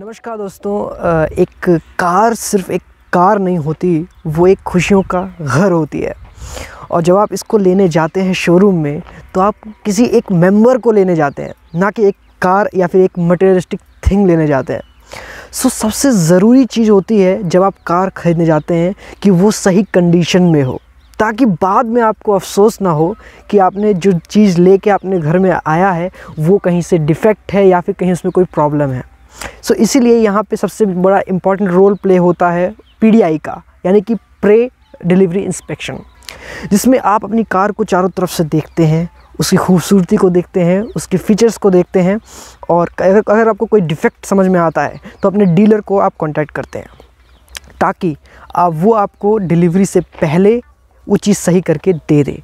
नमस्कार दोस्तों। एक कार सिर्फ एक कार नहीं होती, वो एक खुशियों का घर होती है। और जब आप इसको लेने जाते हैं शोरूम में, तो आप किसी एक मेंबर को लेने जाते हैं, ना कि एक कार या फिर एक मटेरियलिस्टिक थिंग लेने जाते हैं। सबसे ज़रूरी चीज़ होती है जब आप कार ख़रीदने जाते हैं कि वो सही कंडीशन में हो, ताकि बाद में आपको अफसोस ना हो कि आपने जो चीज़ लेके अपने घर में आया है वो कहीं से डिफ़ेक्ट है या फिर कहीं उसमें कोई प्रॉब्लम है। इसीलिए यहाँ पे सबसे बड़ा इम्पॉर्टेंट रोल प्ले होता है PDI का, यानी कि प्री डिलीवरी इंस्पेक्शन, जिसमें आप अपनी कार को चारों तरफ से देखते हैं, उसकी खूबसूरती को देखते हैं, उसके फीचर्स को देखते हैं, और अगर आपको कोई डिफ़ेक्ट समझ में आता है तो अपने डीलर को आप कांटेक्ट करते हैं, ताकि वो आपको डिलीवरी से पहले वो चीज़ सही करके दे दे।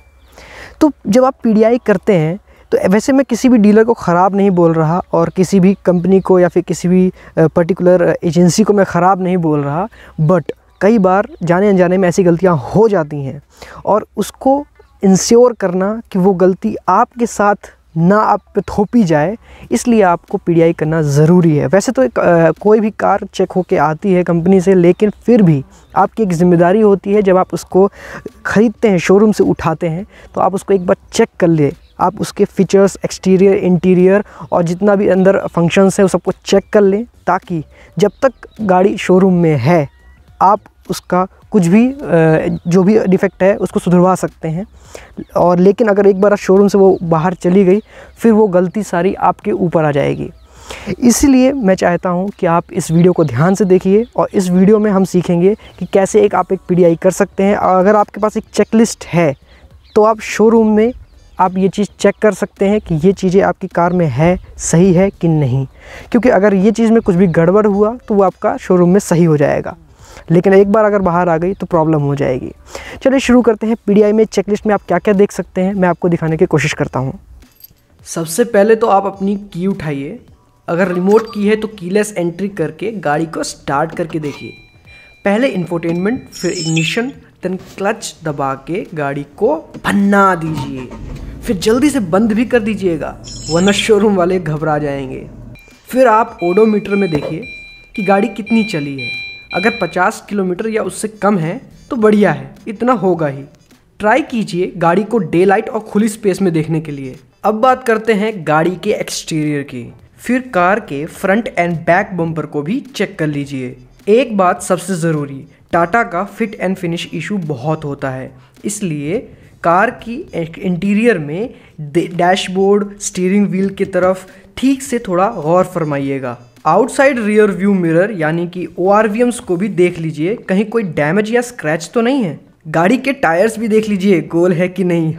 तो जब आप PDI करते हैं, तो वैसे मैं किसी भी डीलर को ख़राब नहीं बोल रहा, और किसी भी कंपनी को या फिर किसी भी पर्टिकुलर एजेंसी को मैं ख़राब नहीं बोल रहा, बट कई बार जाने अनजाने में ऐसी गलतियां हो जाती हैं, और उसको इंश्योर करना कि वो गलती आपके साथ ना आप पे थोपी जाए, इसलिए आपको PDI करना ज़रूरी है। वैसे तो कोई भी कार चेक होके आती है कंपनी से, लेकिन फिर भी आपकी एक ज़िम्मेदारी होती है, जब आप उसको ख़रीदते हैं, शोरूम से उठाते हैं, तो आप उसको एक बार चेक कर ले। आप उसके फीचर्स, एक्सटीरियर, इंटीरियर और जितना भी अंदर फंक्शंस है वो सबको चेक कर लें, ताकि जब तक गाड़ी शोरूम में है आप उसका कुछ भी जो भी डिफ़ेक्ट है उसको सुधरवा सकते हैं। और लेकिन अगर एक बार शोरूम से वो बाहर चली गई, फिर वो गलती सारी आपके ऊपर आ जाएगी। इसलिए मैं चाहता हूँ कि आप इस वीडियो को ध्यान से देखिए, और इस वीडियो में हम सीखेंगे कि कैसे आप एक PDI कर सकते हैं। और अगर आपके पास एक चेकलिस्ट है, तो आप शोरूम में आप ये चीज़ चेक कर सकते हैं कि ये चीज़ें आपकी कार में है, सही है कि नहीं। क्योंकि अगर ये चीज़ में कुछ भी गड़बड़ हुआ तो वो आपका शोरूम में सही हो जाएगा, लेकिन एक बार अगर बाहर आ गई तो प्रॉब्लम हो जाएगी। चलिए शुरू करते हैं। PDI में चेकलिस्ट में आप क्या क्या देख सकते हैं, मैं आपको दिखाने की कोशिश करता हूँ। सबसे पहले तो आप अपनी की उठाइए। अगर रिमोट की है तो कीलेस एंट्री करके गाड़ी को स्टार्ट करके देखिए। पहले इंफोटेनमेंट, फिर इग्निशन, देन क्लच दबा के गाड़ी को भन्ना दीजिए। फिर जल्दी से बंद भी कर दीजिएगा, वरना शोरूम वाले घबरा जाएंगे। फिर आप ओडोमीटर में देखिए कि गाड़ी कितनी चली है। अगर 50 किलोमीटर या उससे कम है तो बढ़िया है, इतना होगा ही। ट्राई कीजिए गाड़ी को डे लाइट और खुली स्पेस में देखने के लिए। अब बात करते हैं गाड़ी के एक्सटीरियर की। फिर कार के फ्रंट एंड बैक बम्पर को भी चेक कर लीजिए। एक बात सबसे ज़रूरी, टाटा का फिट एंड फिनिश इशू बहुत होता है, इसलिए कार की इंटीरियर में डैशबोर्ड, स्टीयरिंग व्हील की तरफ ठीक से थोड़ा गौर फरमाइएगा। आउटसाइड रियर व्यू मिरर यानी कि ORVMs को भी देख लीजिए, कहीं कोई डैमेज या स्क्रैच तो नहीं है। गाड़ी के टायर्स भी देख लीजिए, गोल है कि नहीं।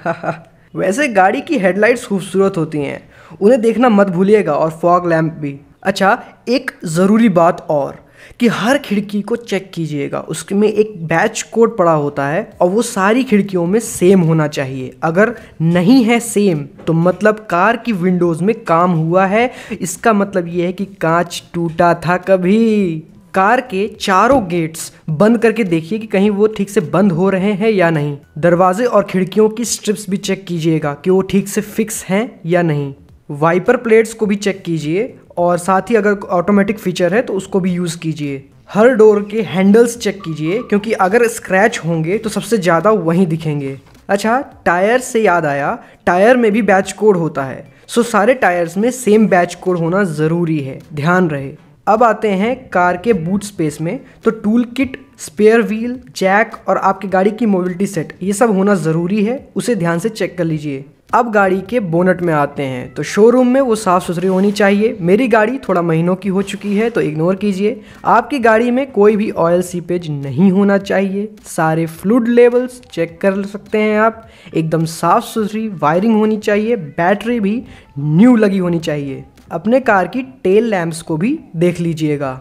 वैसे गाड़ी की हेडलाइट्स खूबसूरत होती हैं, उन्हें देखना मत भूलिएगा, और फॉग लैंप भी। अच्छा, एक ज़रूरी बात और, कि हर खिड़की को चेक कीजिएगा। उसमें एक बैच कोड पड़ा होता है, और वो सारी खिड़कियों में सेम होना चाहिए। अगर नहीं है सेम, तो मतलब कार की विंडोज़ में काम हुआ है। इसका मतलब ये है कि कांच टूटा था कभी। कार के चारों गेट्स बंद करके देखिए कि कहीं वो ठीक से बंद हो रहे हैं या नहीं। दरवाजे और खिड़कियों की स्ट्रिप्स भी चेक कीजिएगा कि वो ठीक से फिक्स हैं या नहीं। वाइपर प्लेट्स को भी चेक कीजिए, और साथ ही अगर ऑटोमेटिक फीचर है तो उसको भी यूज़ कीजिए। हर डोर के हैंडल्स चेक कीजिए, क्योंकि अगर स्क्रैच होंगे तो सबसे ज़्यादा वहीं दिखेंगे। अच्छा, टायर से याद आया, टायर में भी बैच कोड होता है, सारे टायर्स में सेम बैच कोड होना ज़रूरी है, ध्यान रहे। अब आते हैं कार के बूट स्पेस में, तो tool kit, spare wheel, jack और आपकी गाड़ी की मोबिलिटी सेट, ये सब होना ज़रूरी है, उसे ध्यान से चेक कर लीजिए। अब गाड़ी के बोनट में आते हैं, तो शोरूम में वो साफ़ सुथरी होनी चाहिए। मेरी गाड़ी थोड़ा महीनों की हो चुकी है, तो इग्नोर कीजिए। आपकी गाड़ी में कोई भी ऑयल सीपेज नहीं होना चाहिए। सारे फ्लूइड लेवल्स चेक कर सकते हैं आप। एकदम साफ़ सुथरी वायरिंग होनी चाहिए। बैटरी भी न्यू लगी होनी चाहिए। अपने कार की टेल लैंप्स को भी देख लीजिएगा।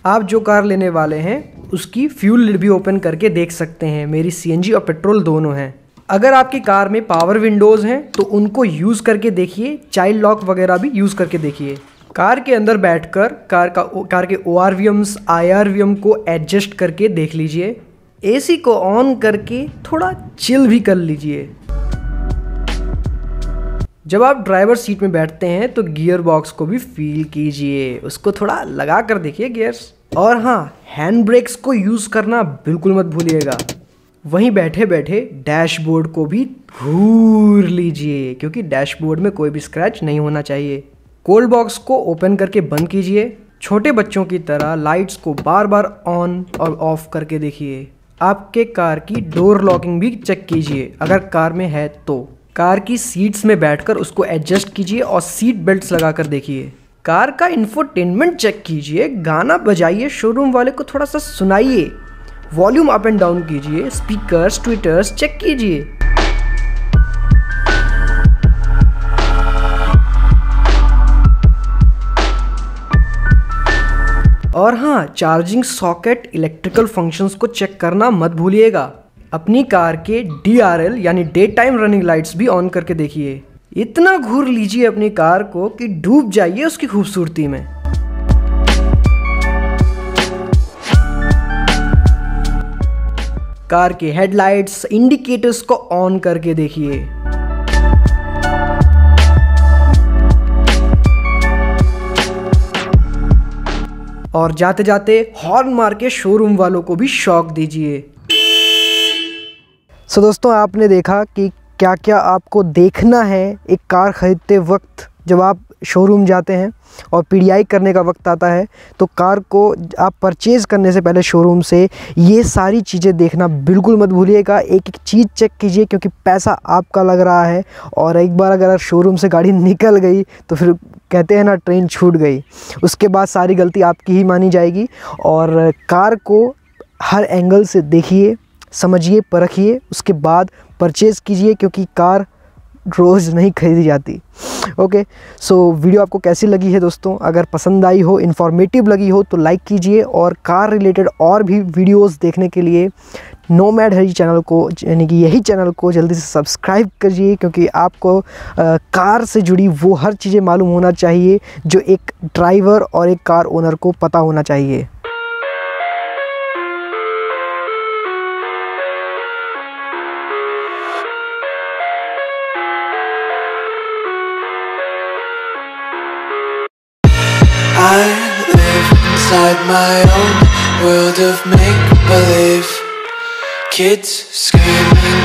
आप जो कार लेने वाले हैं उसकी फ्यूल लिड भी ओपन करके देख सकते हैं। मेरी CNG और पेट्रोल दोनों हैं। अगर आपकी कार में पावर विंडोज़ हैं तो उनको यूज़ करके देखिए। चाइल्ड लॉक वगैरह भी यूज़ करके देखिए। कार के अंदर बैठकर कार के ORVMs, IRVM को एडजस्ट करके देख लीजिए। AC को ऑन करके थोड़ा चिल भी कर लीजिए। जब आप ड्राइवर सीट में बैठते हैं तो गियर बॉक्स को भी फील कीजिए, उसको थोड़ा लगा कर देखिए गियर्स। और हाँ, हैंड ब्रेक्स को यूज़ करना बिल्कुल मत भूलिएगा। वहीं बैठे बैठे डैशबोर्ड को भी घूर लीजिए, क्योंकि डैशबोर्ड में कोई भी स्क्रैच नहीं होना चाहिए। कोल्ड बॉक्स को ओपन करके बंद कीजिए। छोटे बच्चों की तरह लाइट्स को बार बार ऑन और ऑफ करके देखिए। आपके कार की डोर लॉकिंग भी चेक कीजिए अगर कार में है तो। कार की सीट्स में बैठकर उसको एडजस्ट कीजिए और सीट बेल्ट्स लगाकर देखिए। कार का इंफोटेनमेंट चेक कीजिए, गाना बजाइए, शोरूम वाले को थोड़ा सा सुनाइए, वॉल्यूम अप एंड डाउन कीजिए, स्पीकर्स ट्विटर्स चेक कीजिए। और हाँ, चार्जिंग सॉकेट इलेक्ट्रिकल फंक्शंस को चेक करना मत भूलिएगा। अपनी कार के DRL यानी डे टाइम रनिंग लाइट्स भी ऑन करके देखिए। इतना घूर लीजिए अपनी कार को कि डूब जाइए उसकी खूबसूरती में। कार के हेडलाइट्स, इंडिकेटर्स को ऑन करके देखिए। और जाते जाते हॉर्न मार के शोरूम वालों को भी शॉक दीजिए। सो दोस्तों, आपने देखा कि क्या क्या आपको देखना है एक कार ख़रीदते वक्त। जब आप शोरूम जाते हैं और PDI करने का वक्त आता है तो कार को आप परचेज़ करने से पहले शोरूम से ये सारी चीज़ें देखना बिल्कुल मत भूलिएगा। एक एक चीज़ चेक कीजिए, क्योंकि पैसा आपका लग रहा है और एक बार अगर शोरूम से गाड़ी निकल गई तो फिर कहते हैं ना, ट्रेन छूट गई। उसके बाद सारी गलती आपकी ही मानी जाएगी। और कार को हर एंगल से देखिए, समझिए, परखिए, उसके बाद परचेज़ कीजिए, क्योंकि कार रोज़ नहीं खरीदी जाती। ओके, सो वीडियो आपको कैसी लगी है दोस्तों? अगर पसंद आई हो, इन्फॉर्मेटिव लगी हो तो लाइक कीजिए। और कार रिलेटेड और भी वीडियोस देखने के लिए नोमैड हरी चैनल को, यानी कि यही चैनल को जल्दी से सब्सक्राइब करिए, क्योंकि आपको कार से जुड़ी वो हर चीज़ें मालूम होना चाहिए जो एक ड्राइवर और एक कार ओनर को पता होना चाहिए। I live inside my own world of make-believe. Kids screaming